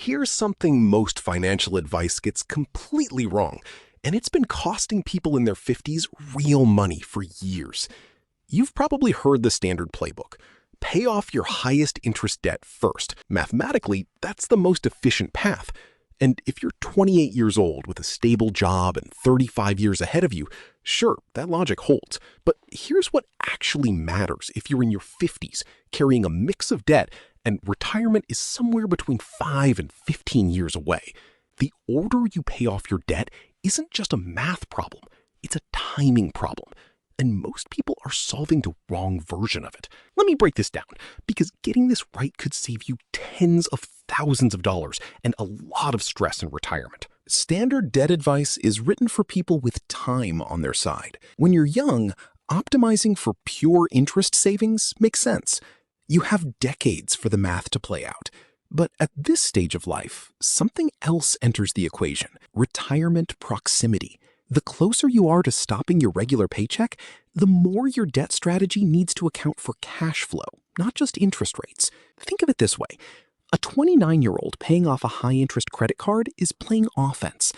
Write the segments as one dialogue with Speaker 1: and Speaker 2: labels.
Speaker 1: Here's something most financial advice gets completely wrong, and it's been costing people in their 50s real money for years. You've probably heard the standard playbook. Pay off your highest interest debt first. Mathematically, that's the most efficient path. And if you're 28 years old with a stable job and 35 years ahead of you, sure, that logic holds. But here's what actually matters if you're in your 50s, carrying a mix of debt, and retirement is somewhere between 5 and 15 years away. The order you pay off your debt isn't just a math problem, it's a timing problem. And most people are solving the wrong version of it. Let me break this down, because getting this right could save you tens of thousands of dollars and a lot of stress in retirement. Standard debt advice is written for people with time on their side. When you're young, optimizing for pure interest savings makes sense. You have decades for the math to play out. But at this stage of life, something else enters the equation: retirement proximity. The closer you are to stopping your regular paycheck, the more your debt strategy needs to account for cash flow, not just interest rates. Think of it this way. A 29-year-old paying off a high-interest credit card is playing offense.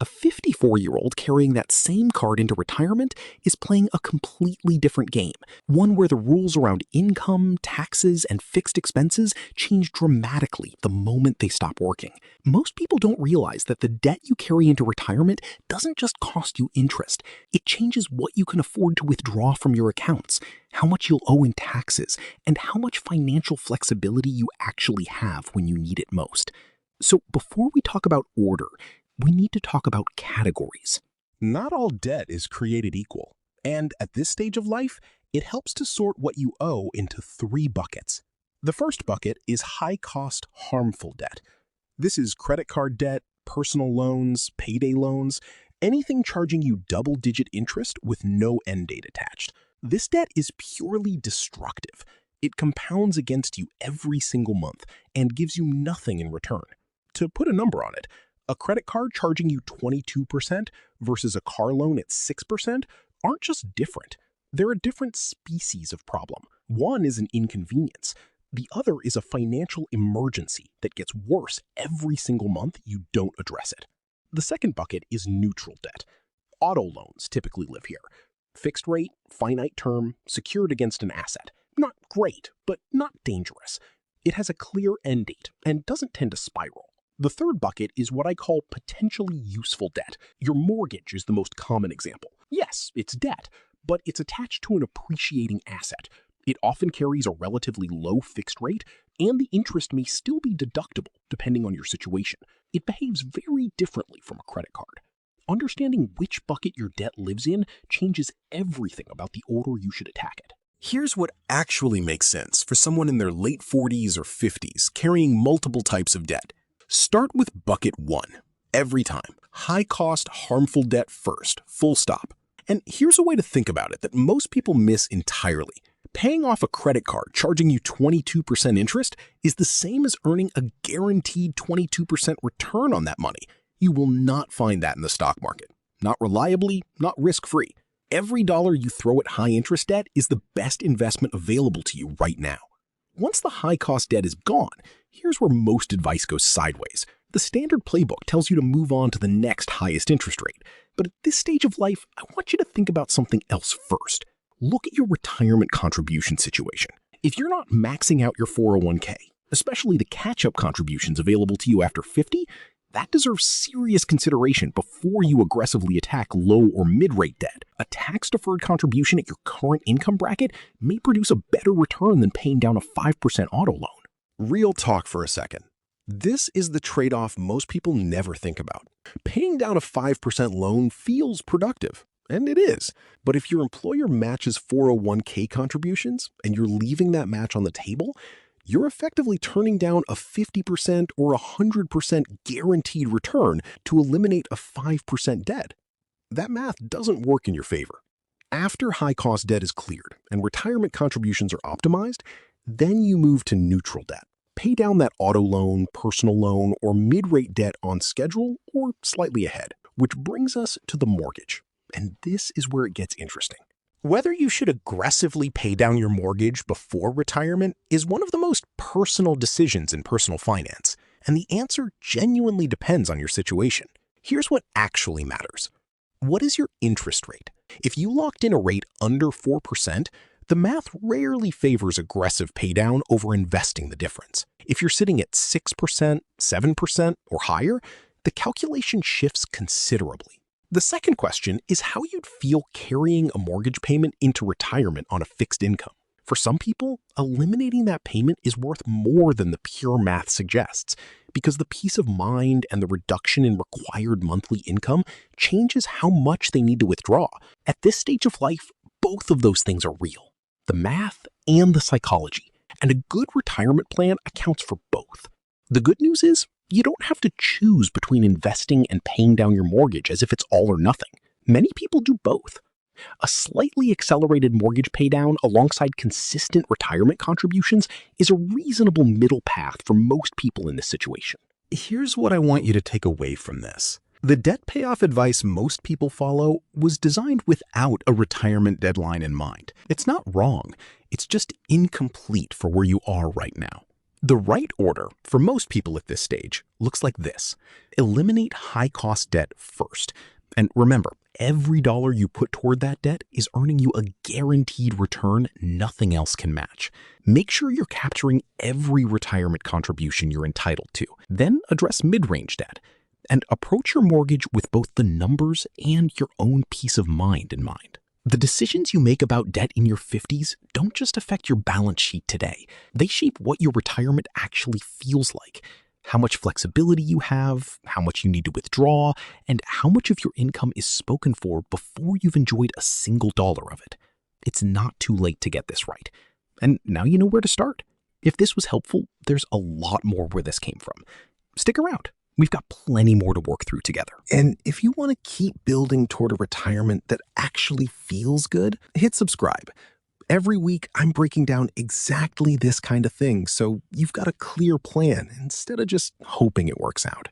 Speaker 1: A 54-year-old carrying that same card into retirement is playing a completely different game, one where the rules around income, taxes, and fixed expenses change dramatically the moment they stop working. Most people don't realize that the debt you carry into retirement doesn't just cost you interest. It changes what you can afford to withdraw from your accounts, how much you'll owe in taxes, and how much financial flexibility you actually have when you need it most. So before we talk about order, we need to talk about categories.
Speaker 2: Not all debt is created equal, and at this stage of life, it helps to sort what you owe into 3 buckets. The first bucket is high-cost, harmful debt. This is credit card debt, personal loans, payday loans, anything charging you double-digit interest with no end date attached. This debt is purely destructive. It compounds against you every single month and gives you nothing in return. To put a number on it, a credit card charging you 22% versus a car loan at 6% aren't just different. They're a different species of problem. One is an inconvenience. The other is a financial emergency that gets worse every single month you don't address it. The second bucket is neutral debt. Auto loans typically live here. Fixed rate, finite term, secured against an asset. Not great, but not dangerous. It has a clear end date and doesn't tend to spiral. The third bucket is what I call potentially useful debt. Your mortgage is the most common example. Yes, it's debt, but it's attached to an appreciating asset. It often carries a relatively low fixed rate, and the interest may still be deductible depending on your situation. It behaves very differently from a credit card. Understanding which bucket your debt lives in changes everything about the order you should attack it.
Speaker 1: Here's what actually makes sense for someone in their late 40s or 50s carrying multiple types of debt. Start with bucket 1. Every time. High-cost, harmful debt first. Full stop. And here's a way to think about it that most people miss entirely. Paying off a credit card charging you 22% interest is the same as earning a guaranteed 22% return on that money. You will not find that in the stock market. Not reliably, not risk-free. Every dollar you throw at high-interest debt is the best investment available to you right now. Once the high-cost debt is gone, here's where most advice goes sideways. The standard playbook tells you to move on to the next highest interest rate. But at this stage of life, I want you to think about something else first. Look at your retirement contribution situation. If you're not maxing out your 401k, especially the catch-up contributions available to you after 50, that deserves serious consideration before you aggressively attack low or mid-rate debt. A tax-deferred contribution at your current income bracket may produce a better return than paying down a 5% auto loan. Real talk for a second. This is the trade-off most people never think about. Paying down a 5% loan feels productive, and it is. But if your employer matches 401k contributions and you're leaving that match on the table, you're effectively turning down a 50% or 100% guaranteed return to eliminate a 5% debt. That math doesn't work in your favor. After high-cost debt is cleared and retirement contributions are optimized, then you move to neutral debt. Pay down that auto loan, personal loan, or mid-rate debt on schedule or slightly ahead, which brings us to the mortgage. And this is where it gets interesting.
Speaker 2: Whether you should aggressively pay down your mortgage before retirement is one of the most personal decisions in personal finance. And the answer genuinely depends on your situation. Here's what actually matters. What is your interest rate? If you locked in a rate under 4%, the math rarely favors aggressive paydown over investing the difference. If you're sitting at 6%, 7%, or higher, the calculation shifts considerably. The second question is how you'd feel carrying a mortgage payment into retirement on a fixed income. For some people, eliminating that payment is worth more than the pure math suggests, because the peace of mind and the reduction in required monthly income changes how much they need to withdraw. At this stage of life, both of those things are real, the math and the psychology, and a good retirement plan accounts for both. The good news is, you don't have to choose between investing and paying down your mortgage as if it's all or nothing. Many people do both. A slightly accelerated mortgage paydown alongside consistent retirement contributions is a reasonable middle path for most people in this situation.
Speaker 3: Here's what I want you to take away from this. The debt payoff advice most people follow was designed without a retirement deadline in mind. It's not wrong. It's just incomplete for where you are right now. The right order for most people at this stage looks like this. Eliminate high-cost debt first. And remember, every dollar you put toward that debt is earning you a guaranteed return nothing else can match. Make sure you're capturing every retirement contribution you're entitled to. Then address mid-range debt. And approach your mortgage with both the numbers and your own peace of mind in mind. The decisions you make about debt in your 50s don't just affect your balance sheet today. They shape what your retirement actually feels like, how much flexibility you have, how much you need to withdraw, and how much of your income is spoken for before you've enjoyed a single dollar of it. It's not too late to get this right. And now you know where to start. If this was helpful, there's a lot more where this came from. Stick around. We've got plenty more to work through together.
Speaker 2: And if you want to keep building toward a retirement that actually feels good, hit subscribe. Every week, I'm breaking down exactly this kind of thing, so you've got a clear plan instead of just hoping it works out.